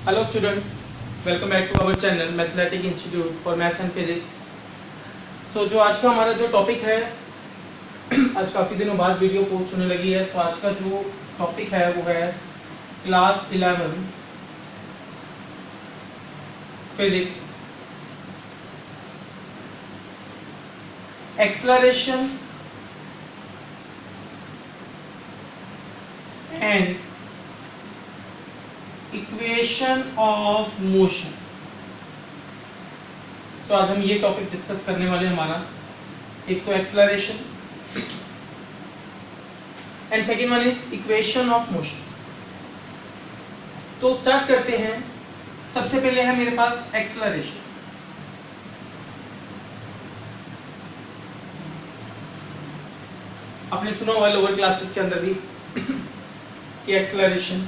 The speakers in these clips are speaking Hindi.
Hello students, welcome back to our channel Mathematics Institute for Maths and Physics. So जो आज का हमारा जो टॉपिक है, आज काफ़ी दिनों बाद वीडियो पोस्ट होने लगी है. तो आज का जो टॉपिक है वो है class 11 physics, acceleration and equation of motion. तो आज हम ये टॉपिक डिस्कस करने वाले हैं. हमारा एक तो acceleration and second one is equation of motion. तो स्टार्ट करते हैं. सबसे पहले है मेरे पास एक्सेलरेशन. आपने सुना हुआ लोअर क्लासेस के अंदर भी कि एक्सेलरेशन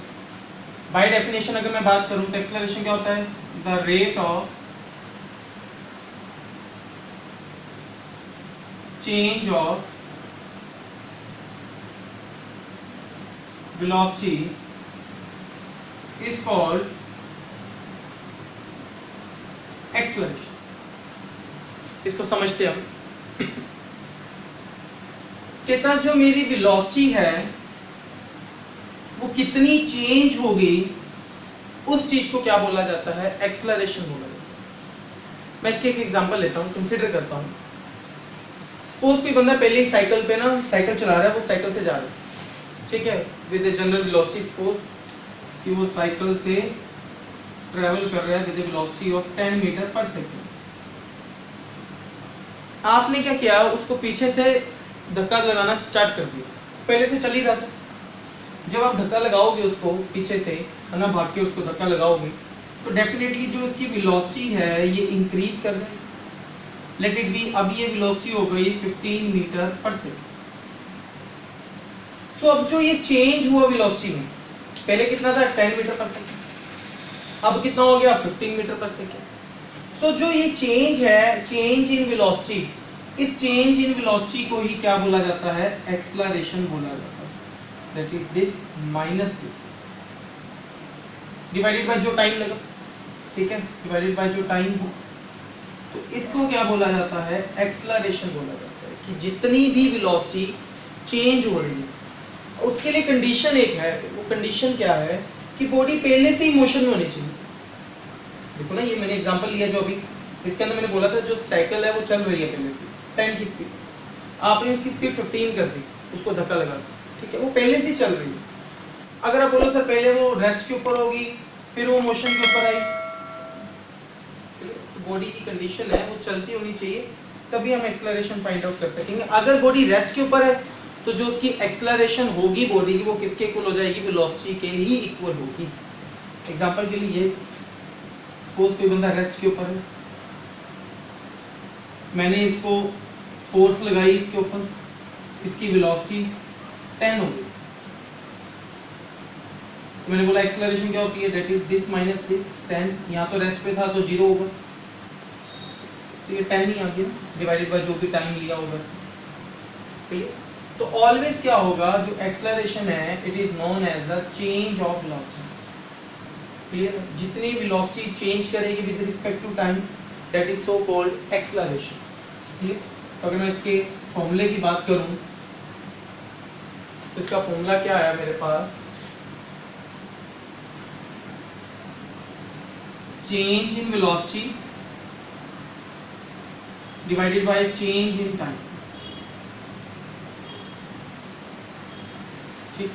बाय डेफिनेशन अगर मैं बात करूं तो एक्सेलरेशन क्या होता है? The rate of change of velocity is called acceleration. इसको समझते हैं हम. कहता जो मेरी वेलोसिटी है वो कितनी चेंज होगी, उस चीज को क्या बोला जाता है? एक्सेलरेशन बोला जाता है. मैं इसके एक एग्जांपल लेता हूं, कंसीडर करता हूं. सपोज कोई बंदा पहले ही साइकिल पे ना साइकिल चला रहा है, वो साइकिल से जा रहा है, ठीक है, with a general velocity. Suppose कि वो साइकिल से ट्रेवल कर रहा है with a velocity of 10 metre per second. आपने क्या किया? उसको पीछे से धक्का लगाना स्टार्ट कर दिया. पहले से चल ही रहा था. जब आप धक्का लगाओगे उसको पीछे से, है ना, भाग के उसको धक्का लगाओगे, तो डेफिनेटली जो इसकी वेलोसिटी है ये इंक्रीज कर जाएगी. लेट इट बी, अब ये वेलोसिटी हो गई 15 मीटर पर सेकेंड. सो अब जो ये चेंज हुआ वेलोसिटी में, पहले कितना था? 10 मीटर पर सेकेंड. अब कितना हो गया? 15 मीटर पर सेकेंड. सो जो ये चेंज है, चेंज इन वेलोसिटी, इस चेंज इन वेलोसिटी को ही क्या बोला जाता है? एक्सेलरेशन बोला जाता है. That is this minus this divided by जो टाइम लगा, ठीक है, डिवाइडेड बाय जो टाइम हो, तो इसको क्या बोला जाता है? एक्सेलरेशन बोला जाता है. कि जितनी भी वेलोसिटी चेंज हो रही है उसके लिए कंडीशन एक है. वो कंडीशन क्या है? कि बॉडी पहले से ही मोशन में होनी चाहिए. देखो ना, ये मैंने एग्जांपल लिया जो अभी, इसके अंदर मैंने बोला था जो साइकिल है वो चल रही है पहले से 10 की स्पीड, आपने उसकी स्पीड 15 कर दी, उसको धक्का लगा, ठीक है, वो पहले से चल रही है. अगर आप बोलो सर पहले वो रेस्ट के ऊपर होगी फिर वो मोशन के ऊपर आई, तो बॉडी की कंडीशन है वो चलती होनी चाहिए, तभी हम एक्सेलरेशन फाइंड आउट कर सकेंगे. अगर बॉडी रेस्ट के ऊपर है तो जो उसकी एक्सेलरेशन होगी बॉडी की वो किसके इक्वल हो जाएगी? वेलोसिटी के ही इक्वल होगी. एग्जांपल के लिए सपोज कोई बंदा रेस्ट के ऊपर है, मैंने इसको फोर्स लगाई इसके ऊपर, इसकी वेलोसिटी 10 हो गई, तो मैंने बोला एक्सेलरेशन क्या होती है? That is this minus this 10. यहाँ तो रेस्ट पे था तो 0 होगा, तो ये 10 ही आ गया डिवाइडेड बाय जो भी टाइम लिया होगा. क्लियर? तो ऑलवेज क्या होगा? जो एक्सेलरेशन है it is known as the change of velocity. Clear? जितनी वेलोसिटी चेंज करेगी with respect to time, that is so called acceleration. Clear? तो अगर मैं इसके फॉर्मूले की बात करूं तो इसका फॉर्मूला क्या आया मेरे पास? Change in velocity divided by change in time. ठीक.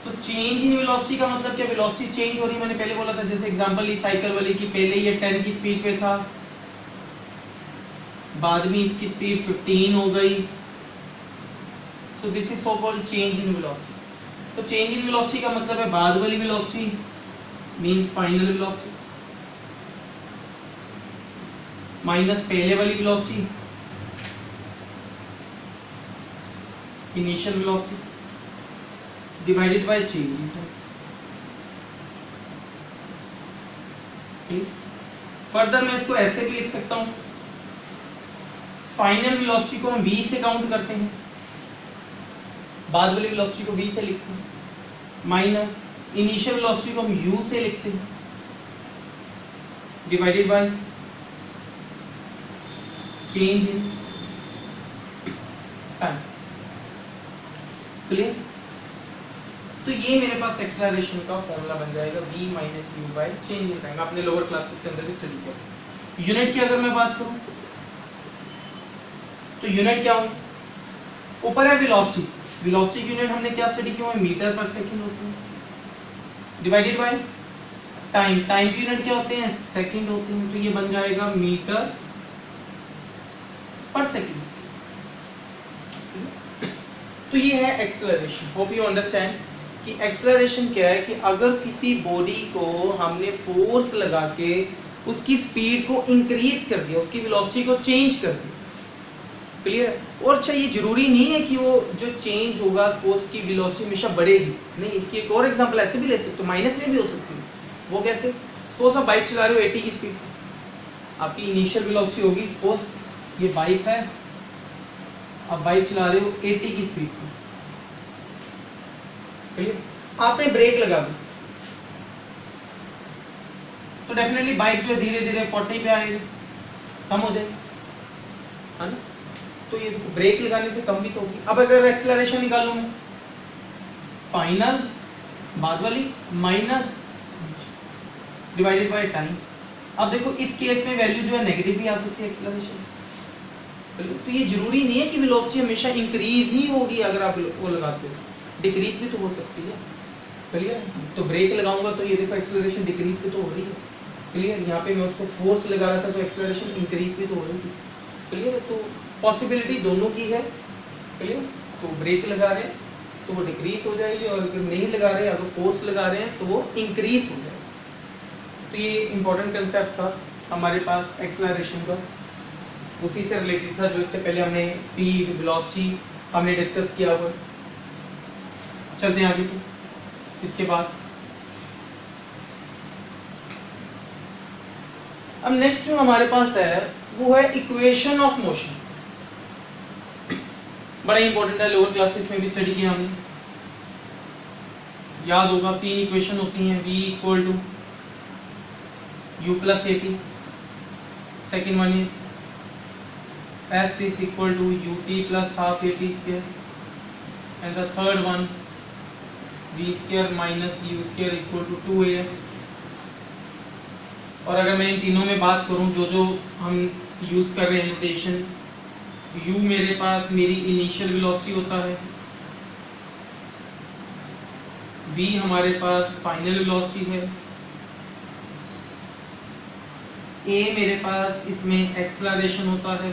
सो चेंज इन वेलोसिटी का मतलब क्या? वेलोसिटी चेंज हो रही है. मैंने पहले बोला था जैसे एग्जांपल ली साइकिल वाली की, पहले ये 10 की स्पीड पे था, बाद में इसकी स्पीड 15 हो गई. So this is so called change in velocity. तो change in velocity का मतलब है बाद वाली velocity means final velocity minus पहले वाली velocity initial velocity divided by change in time. Further मैं इसको ऐसे भी लिख सकता हूँ, फाइनल वेलोसिटी को हम v से काउंट करते हैं, बाद वाली वेलोसिटी को v से लिखते हैं, माइनस इनिशियल वेलोसिटी को हम u से लिखते हैं. Divided by change in time. Clear? तो ये मेरे पास एक्सेलरेशन का फॉर्मूला बन जाएगा v minus you bye change in time. आपने लोअर क्लासेस के अंदर भी स्टडी किया। यूनिट की अगर मैं बात करूं तो यूनिट क्या हो, ऊपर है वेलोसिटी, वेलोसिटी की यूनिट हमने क्या स्टडी किया है, मीटर पर सेकंड होती है, डिवाइडेड बाय टाइम, टाइम की यूनिट क्या होते हैं, सेकंड होते हैं, तो ये बन जाएगा मीटर पर सेकंड। तो ये है एक्सेलरेशन। होप यू अंडरस्टैंड कि एक्सेलरेशन क्या है, कि अगर किसी बॉडी को हमने फोर्स लगा के उसकी स्पीड को इंक्रीज कर दिया, उसकी वेलोसिटी को चेंज कर दिया। क्लियर है? और अच्छा, ये जरूरी नहीं है कि वो जो चेंज होगा सपोज की वेलोसिटी हमेशा बढ़ेगी, नहीं, इसकी एक और एग्जांपल ऐसे भी ले सकते हो, माइनस में भी हो सकती है। वो कैसे? सपोज आप बाइक चला रहे हो 80 की स्पीड, आपकी इनिशियल वेलोसिटी होगी, सपोज ये बाइक है, आप बाइक चला रहे हो 80 की स्पीड पर, आपने ब्रेक लगा दी तो डेफिनेटली बाइक जो धीरे धीरे 40 पे आएगी, कम हो जाएगी, है ना? तो ये ब्रेक लगाने से कम भी तो होगी। अब अगर एक्सेलरेशन निकालूं मैं, फाइनल बाद वाली माइनस डिवाइडेड बाय टाइम। अब देखो इस केस में वैल्यू जो है नेगेटिव भी आ सकती है एक्सेलरेशन। तो ये जरूरी नहीं है कि वेलोसिटी हमेशा इंक्रीज ही होगी, अगर आप वो लगाते हो डिक्रीज भी तो हो सकती है। क्लियर? तो ब्रेक लगाऊंगा तो ये देखो एक्सेलरेशन डिक्रीज भी तो हो रही है। क्लियर? यहाँ पे मैं उसको फोर्स लगा रहा था तो एक्सेलरेशन इंक्रीज भी तो हो रही थी। क्लियर? तो पॉसिबिलिटी दोनों की है। क्लियर? तो ब्रेक लगा रहे हैं तो वो डिक्रीज हो जाएगी, और अगर नहीं लगा रहे, अगर फोर्स लगा रहे हैं तो वो इंक्रीज हो जाएगी। तो ये इंपॉर्टेंट कंसेप्ट था हमारे पास एक्सेलरेशन का, उसी से रिलेटेड था जो इससे पहले हमने स्पीड वेलोसिटी हमने डिस्कस किया हुआ। चलते हैं आगे फिर। इसके बाद अब नेक्स्ट जो हमारे पास है वो है इक्वेशन ऑफ मोशन। बड़ा इंपॉर्टेंट है, लोअर क्लासेस में भी स्टडी किया हमने, याद होगा। 3 इक्वेशन होती हैं, v equal to u plus a t, second one is s is equal to ut plus half at square, and the third one v square minus u square equal to 2as। और अगर मैं इन तीनों में बात करूं, जो जो हम यूज कर रहे हैं नोटेशन, u मेरे पास मेरी इनिशियल वेलोसिटी होता है, v हमारे पास फाइनल वेलोसिटी है, a मेरे पास इसमें एक्सेलरेशन होता है,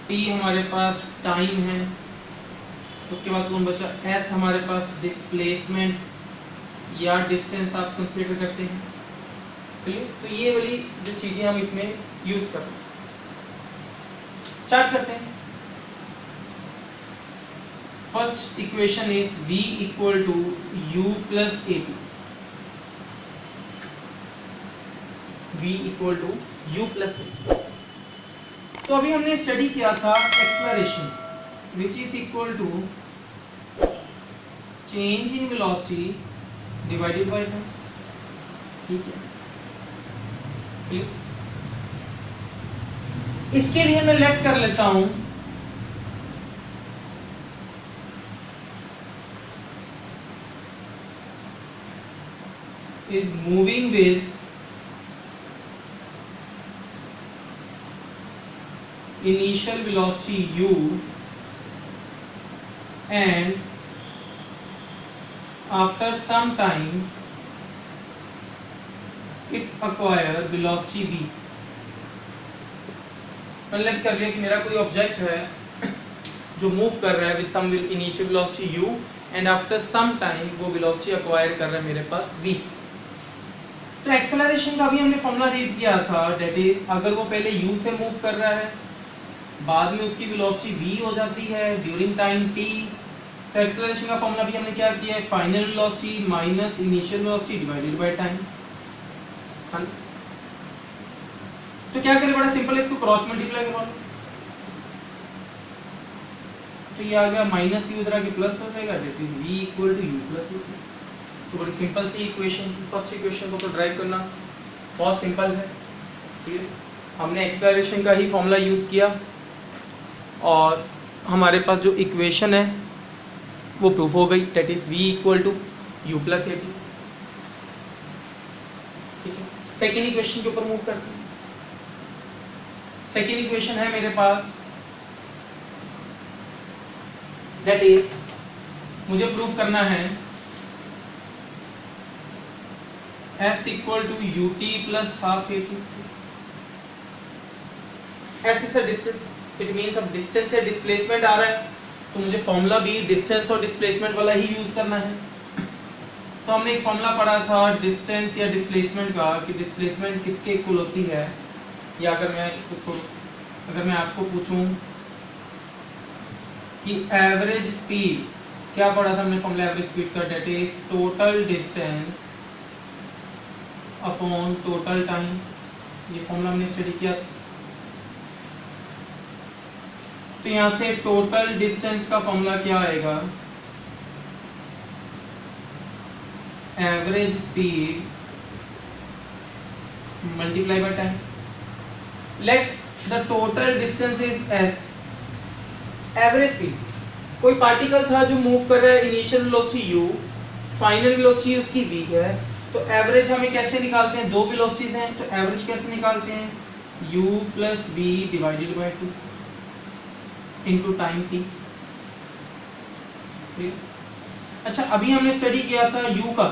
t हमारे पास टाइम है, उसके बाद कौन बचा, s हमारे पास डिस्प्लेसमेंट या डिस्टेंस आप कंसीडर करते हैं। क्लियर? तो ये वाली जो चीजें हम इसमें यूज करते हैं। स्टार्ट करते हैं। First equation is v equal to u plus a t, v equal to u plus a t. तो अभी हमने स्टडी किया था acceleration which is equal to change in velocity divided by time. ठीक है? क्लियर? इसके लिए मैं लेट कर लेता हूं is moving with initial velocity u and after some time it acquire velocity v। Let कर लिया कि मेरा कोई ऑब्जेक्ट है जो मूव कर रहा है with some initial velocity u and after some time वो वेलोसिटी एक्वायर कर रहा है मेरे पास v। तो एक्सेलरेशन का भी हमने फॉर्मूला रीड किया था, दैट इज अगर वो पहले u से मूव कर रहा है, बाद में उसकी वेलोसिटी v हो जाती है ड्यूरिंग टाइम t, तो एक्सेलरेशन का फॉर्मूला भी हमने क्या किया है, final velocity minus initial velocity divided by time. तो क्या करें, बड़ा सिंपल है, इसको क्रॉस मल्टीप्लाई करवा लो, तो ये आ गया माइनस u उधर आके प्लस हो जाएगा, that is v equal to u plus a t. तो बड़ी सिंपल सी इक्वेशन, फर्स्ट इक्वेशन को तो ड्राइव करना बहुत सिंपल है। ठीक है, हमने एक्सेलरेशन का ही फॉर्मूला यूज़ किया और हमारे पास जो इक्वेशन है वो प्रूफ हो गई, that is v equal to u plus a t. ठीक है, सेकेंड इक्वेशन के ऊपर मूव करते हैं। सेकेंड इक्वेशन है मेरे पास, डेट इज, मुझे प्रूफ करना है s equal to u t plus half a t. s is a distance, it means अब डिस्टेंस से डिस्प्लेसमेंट आ रहा है, तो मुझे फॉर्मूला भी डिस्टेंस और डिस्प्लेसमेंट वाला ही यूज करना है। तो हमने एक फॉर्मूला पढ़ा था डिस्टेंस या डिस्प्लेसमेंट का, कि डिस्प्लेसमेंट किसके इक्वल होती है, या अगर मैं इसको छोड़, अगर मैं आपको पूछूं कि एवरेज स्पीड, क्या पढ़ा था हमने फॉर्मूला एवरेज स्पीड का, that is total distance upon total time. ये फॉर्मूला हमने स्टडी किया था। तो यहाँ से टोटल डिस्टेंस का फॉर्मूला क्या आएगा, average speed multiply by time. Let the total distance is s। Average speed, कोई पार्टिकल था जो मूव कर रहा है, initial velocity u, final velocity उसकी v है, तो एवरेज हमें कैसे निकालते हैं, दो वेलोसिटीज हैं, तो एवरेज कैसे निकालते हैं, u plus v divided by 2 into time t। अच्छा, अभी हमने स्टडी किया था u का,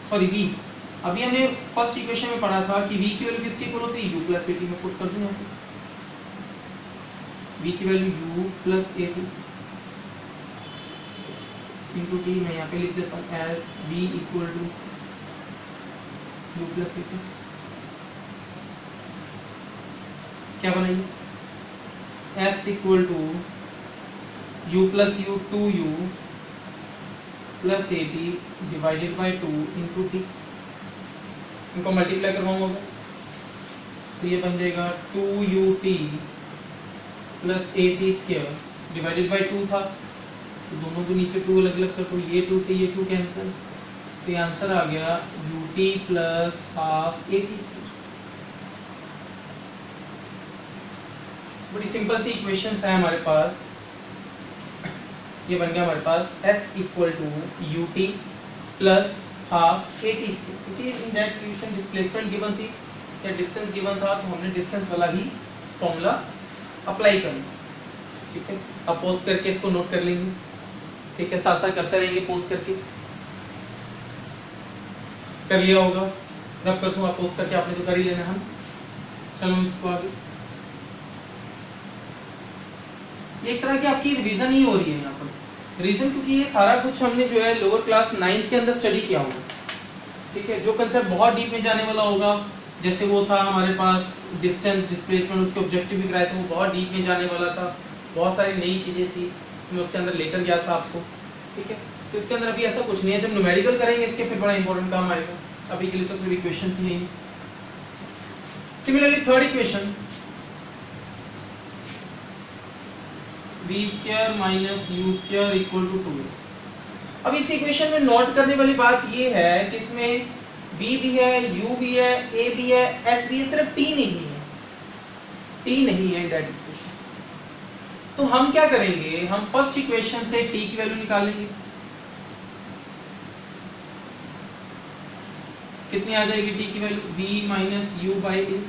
सॉरी v, अभी हमने फर्स्ट इक्वेशन में पढ़ा था कि v की वैल्यू किसके इक्वल होती है, u प्लस ए टी में पुट कर दूं, v की value u plus a t into t, मैं यहाँ पे लिख देता हूँ as v equal to u plus a t. क्या बनाइए, s equal to u plus u 2u plus a t divided by 2 into t. इनको मल्टीप्लाई करवाऊंगा तो ये बन जाएगा 2ut plus a t square divided by 2 था, तो दोनों को नीचे 2 अलग अलग कर, तो ये 2 से ये 2 कैंसिल, तो ये आंसर आ गया ut plus half a t square. बड़ी सिंपल सी इक्वेशंस है हमारे पास। ये बन गया हमारे पास s equal to u t plus half a t square, क्योंकि in that equation displacement given थी या डिस्टेंस गिवन था, तो हमने डिस्टेंस वाला ही फॉर्मूला अप्लाई करना। ठीक है, अब पोस्ट करके इसको नोट कर लेंगे। ठीक है, साथ साथ करते रहेंगे, पोस्ट करके कर लिया होगा, रब कर दूँ, आप पोस्ट करके आपने तो कर ही लेना। हम चलो इसको आगे, ये एक तरह की आपकी रिवीजन ही हो रही है यहाँ पर। रीजन क्योंकि ये सारा कुछ हमने जो है लोअर क्लास 9th के अंदर स्टडी किया होगा। ठीक है, जो कंसेप्ट बहुत डीप में जाने वाला होगा, जैसे वो था हमारे पास डिस्टेंस डिस्प्लेसमेंट, उसके ऑब्जेक्टिव भी कराए थे, वो बहुत डीप में जाने वाला था, बहुत सारी नई चीज़ें थी, मैं उसके अंदर लेकर गया था आपको। ठीक है, तो इसके अंदर अभी ऐसा कुछ नहीं है, जब न्यूमेरिकल करेंगे इसके फिर बड़ा इंपॉर्टेंट काम आएगा, अभी के लिए तो सिर्फ इक्वेशंस ही हैं। Similarly third equation, v square minus u square equal to 2s। अब इस इक्वेशन में नोट करने वाली बात ये है कि इसमें v भी है, u भी है, a भी है, s भी है, सिर्फ t नहीं है, t नहीं है दैट इक्वेशन। तो हम क्या करेंगे, हम फर्स्ट इक्वेशन से t की वैल्यू निकालेंगे। कितनी आ जाएगी t की value, v minus u by a,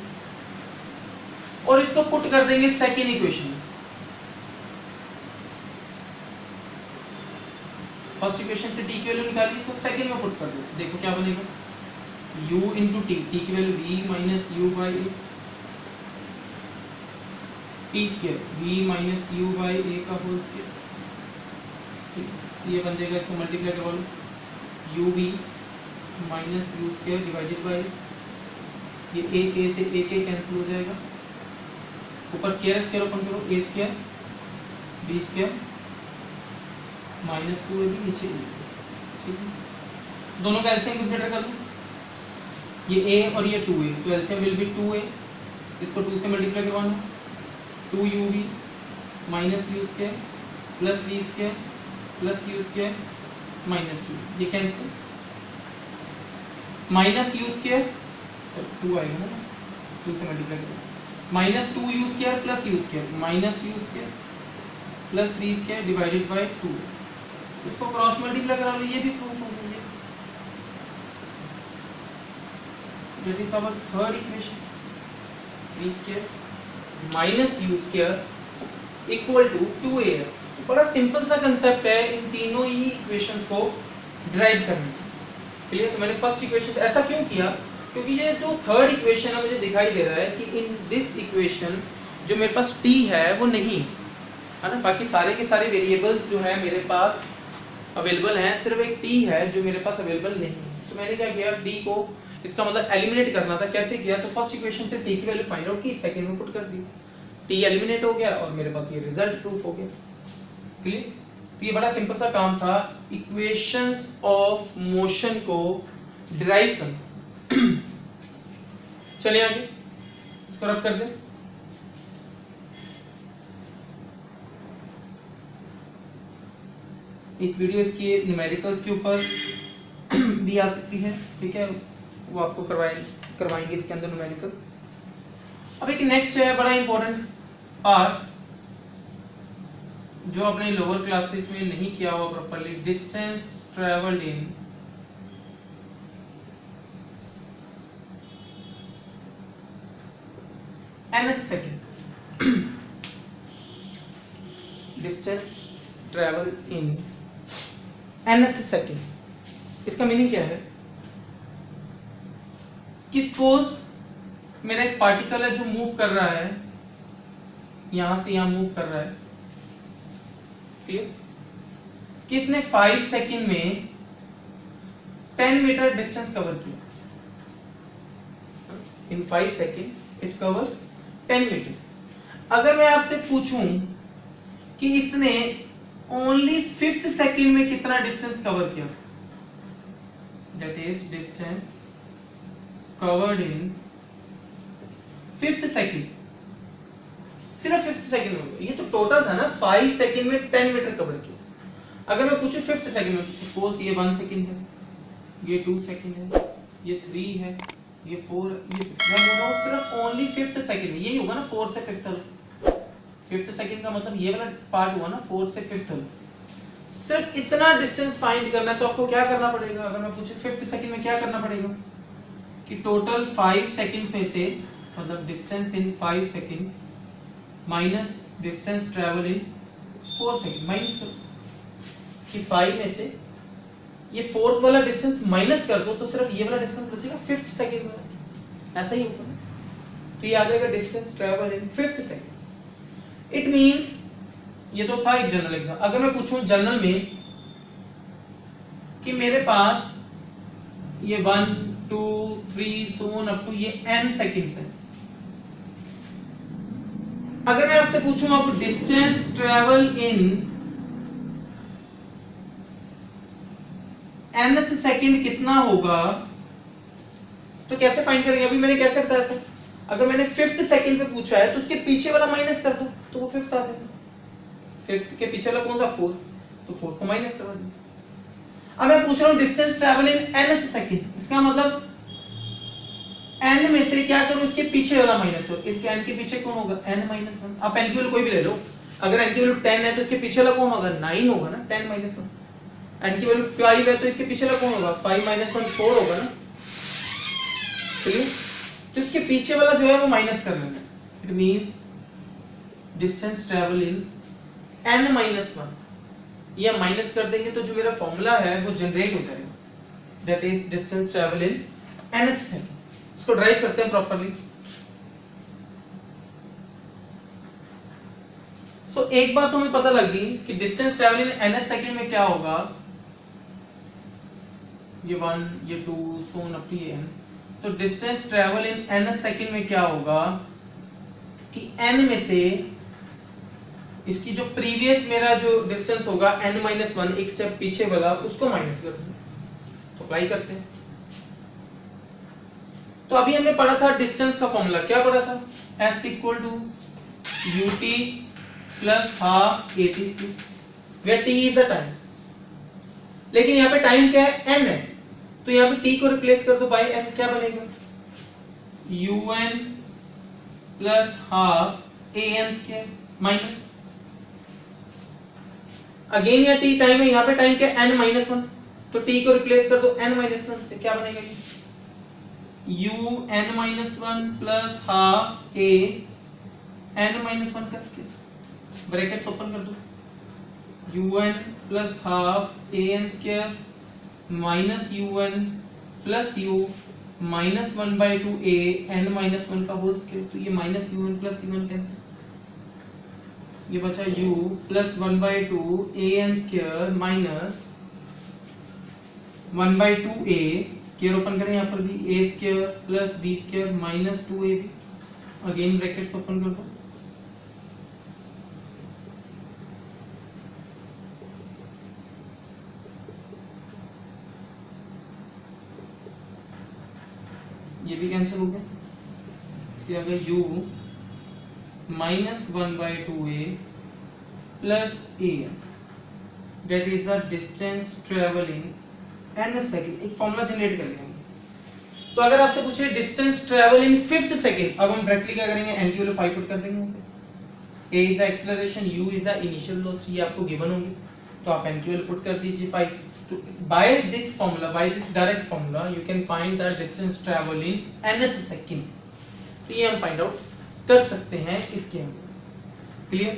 और इसको पुट कर देंगे सेकेंड इक्वेशन में। फर्स्ट इक्वेशन से t की वैल्यू निकाली, इसको सेकंड में पुट कर दो, देखो क्या बनेगा, u इंटू टी, टी की value v minus u by a, t square v minus u by a का होल स्क्वायर। ये बन जाएगा, इसको मल्टीप्लाई करवा लो, u v minus u square divided by, ये a के से a के कैंसिल हो जाएगा, ऊपर स्क्वायर स्क्वायर ओपन करो, a square b square minus 2 है भी नीचे। ठीक है, दोनों का एलसीएम कंसीडर कर लो, ये a और ये 2a, तो एलसीएम विल बी 2a, इसको 2 से मल्टीप्लाई करवाना, 2uv minus u square plus v square plus u square minus 2, ये cancel, minus u square, two आएगा ना, टू से मल्टीप्लाई करो, minus two u square plus u square, minus u square plus v square divided by 2, इसको क्रॉस मल्टीप्लाई करा लो, ये भी प्रूफ हो गया। That is our third equation, v square minus u square equal to 2as। बड़ा सिंपल सा कंसेप्ट है इन तीनों ही इक्वेशंस को डिराइव करने का। क्लियर? तो मैंने फर्स्ट इक्वेशन ऐसा क्यों किया, क्योंकि ये जो थर्ड इक्वेशन है मुझे दिखाई दे रहा है कि इन दिस इक्वेशन जो मेरे पास t है वो नहीं है ना, बाकी सारे के सारे वेरिएबल्स जो है मेरे पास अवेलेबल हैं, सिर्फ एक t है जो मेरे पास अवेलेबल नहीं है। तो मैंने क्या किया, t को इसका मतलब एलिमिनेट करना था। कैसे किया, तो फर्स्ट इक्वेशन से t की वैल्यू फाइंड आउट की, सेकंड में पुट कर दी, t एलिमिनेट हो गया और मेरे पास ये रिजल्ट प्रूफ हो गया। क्लियर? तो ये बड़ा सिंपल सा काम था इक्वेशंस ऑफ मोशन को डिराइव करना। चलिए आगे इसको रब कर दें। एक वीडियो इसकी न्यूमेरिकल्स के ऊपर भी आ सकती है, ठीक है, वो आपको करवाएंगे इसके अंदर न्यूमेरिकल। अब एक नेक्स्ट है बड़ा इंपॉर्टेंट पार्ट जो अपने लोअर क्लासेस में नहीं किया हुआ properly, distance travelled in nth second. Distance travel in nth second, इसका मीनिंग क्या है कि सपोज मेरा एक पार्टिकल है जो मूव कर रहा है, यहां से यहां मूव कर रहा है, क्लियर, किसने 5 सेकंड में 10 मीटर डिस्टेंस कवर किया। इन 5 सेकंड इट कवर्स 10 मीटर। अगर मैं आपसे पूछूं कि इसने ओनली 5th सेकंड में कितना डिस्टेंस कवर किया, that is distance covered in 5th second, सिर्फ 5th सेकंड में, ये तो टोटल था ना, 5 सेकंड में 10 मीटर कवर किया। अगर मैं पूछूं 5th सेकंड में, सपोज ये 1 सेकंड है, ये 2 सेकंड है, ये 3 है, ये 4, ये मैं बोल रहा हूं सिर्फ ओनली 5th सेकंड में, यही होगा ना 4 से 5th तक। 5th सेकंड का मतलब ये वाला पार्ट हुआ ना 4 से 5th तक। सिर्फ इतना डिस्टेंस फाइंड करना है, तो आपको क्या करना पड़ेगा, अगर मैं पूछूं 5th सेकंड में क्या करना पड़ेगा कि टोटल 5 सेकंड्स में से, मतलब distance in 5 second minus distance travel in 4 second, minus करो कि 5 में से ये 4th वाला डिस्टेंस माइनस कर दो तो सिर्फ ये वाला डिस्टेंस बचेगा 5th सेकंड वाला, ऐसा ही होगा ना। तो ये आ जाएगा distance travel in 5th second. It means ये तो था एक जनरल एग्जाम। अगर मैं पूछूं जनरल में कि मेरे पास ये 1 2 3 so on अप टू ये n सेकंड्स है, अगर मैं आपसे पूछूं आप distance travel in nth second कितना होगा, तो कैसे फाइंड करेंगे। अभी मैंने कैसे बताया था, अगर मैंने 5th सेकंड पे पूछा है तो उसके पीछे वाला माइनस कर दो तो वो 5th आ जाएगा। 5th के पीछे वाला कौन था 4, तो 4 को माइनस करवा दो। अब मैं पूछ रहा हूं distance travel in nth second, इसका मतलब n में से क्या करूं, इसके पीछे वाला माइनस करो। इसके n के पीछे कौन होगा, n - 1। आप n की वैल्यू कोई भी ले लो, अगर n की वैल्यू 10 है तो इसके पीछे वाला कौन होगा, 9 होगा ना, 10 - 1। n की वैल्यू 5 है तो इसके पीछे वाला कौन होगा, 5 - 1 4 होगा ना, ठीक है। तो इसके पीछे वाला जो है वो माइनस कर लेना। It means distance travel in n - 1, ये माइनस कर देंगे तो जो मेरा फॉर्मूला है वो जनरेट हो जाएगा, that is distance travel in nth second. इसको ड्राइव करते हैं प्रॉपर्ली। सो एक बात हमें पता लग गई कि distance travel in nth second में क्या होगा, ये 1 ये 2 so on अप टू ये n। तो distance travel in nth second में क्या होगा कि n में से इसकी जो प्रीवियस मेरा जो डिस्टेंस होगा n - 1, एक स्टेप पीछे वाला, उसको माइनस कर दूं। तो अप्लाई करते हैं। तो अभी हमने पढ़ा था डिस्टेंस का फॉर्मूला, क्या पढ़ा था, s = ut + ½ at², where t is a time. लेकिन यहाँ पे टाइम क्या है, n है, तो यहाँ पे t को रिप्लेस कर दो बाय n, क्या बनेगा un plus half an square minus, again यहाँ t टाइम है, यहाँ पे टाइम क्या n माइनस वन, तो t को रिप्लेस कर दो n माइनस वन से, क्या बनेगा ये u n minus one plus half a n minus one का स्क्वायर, ब्रैकेट्स ओपन कर दो, un plus half an square minus un plus u minus one by two a n minus one का होल स्क्वायर, तो ये minus un plus un cancel, ये बचा u plus one by two a n square minus one by two a square open करें यहाँ पर भी a square plus b square minus two a b, again brackets open कर दो, ये भी कैंसिल हो गया, फिर आ गया u minus one by two A plus A that is the distance travel in n second, एक फॉर्मूला जनरेट कर लेंगे। तो अगर आपसे पूछे distance travel in fifth second, अब हम डायरेक्टली क्या करेंगे n की वैल्यू 5 पुट कर देंगे, a is the acceleration, u is the initial velocity, ये आपको गिवन होंगे, तो आप n की वैल्यू पुट कर दीजिए 5। तो by this formula, by this direct formula you can find the distance travel in nth second, तो ये हम फाइंड आउट कर सकते हैं इसके अंदर। क्लियर?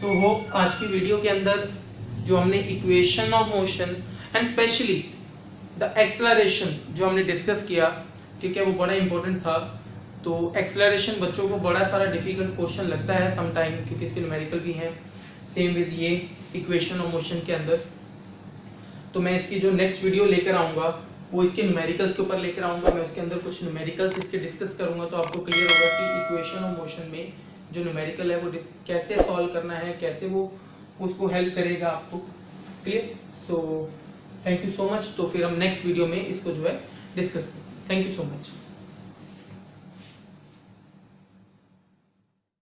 सो होप आज की वीडियो के अंदर जो हमने equation of motion and specially the acceleration जो हमने डिस्कस किया, ठीक है, वो बड़ा इंपॉर्टेंट था। तो एक्सेलरेशन बच्चों को बड़ा सारा डिफिकल्ट क्वेश्चन लगता है सम टाइम, क्योंकि इसके न्यूमेरिकल भी हैं, सेम विद ये इक्वेशन ऑफ मोशन के अंदर। तो मैं इसकी जो नेक्स्ट वीडियो लेकर आऊँगा वो इसके न्यूमेरिकल्स के ऊपर लेकर आऊँगा, मैं उसके अंदर कुछ न्यूमेरिकल्स इसके डिस्कस करूँगा, तो आपको क्लियर होगा कि इक्वेशन ऑफ मोशन में जो न्यूमेरिकल है वो कैसे सॉल्व करना है, कैसे वो उसको हेल्प करेगा आपको। Clear? So thank you so much. तो फिर हम नेक्स्ट वीडियो में इसको जो है डिस्कस करेंगे। Thank you so much.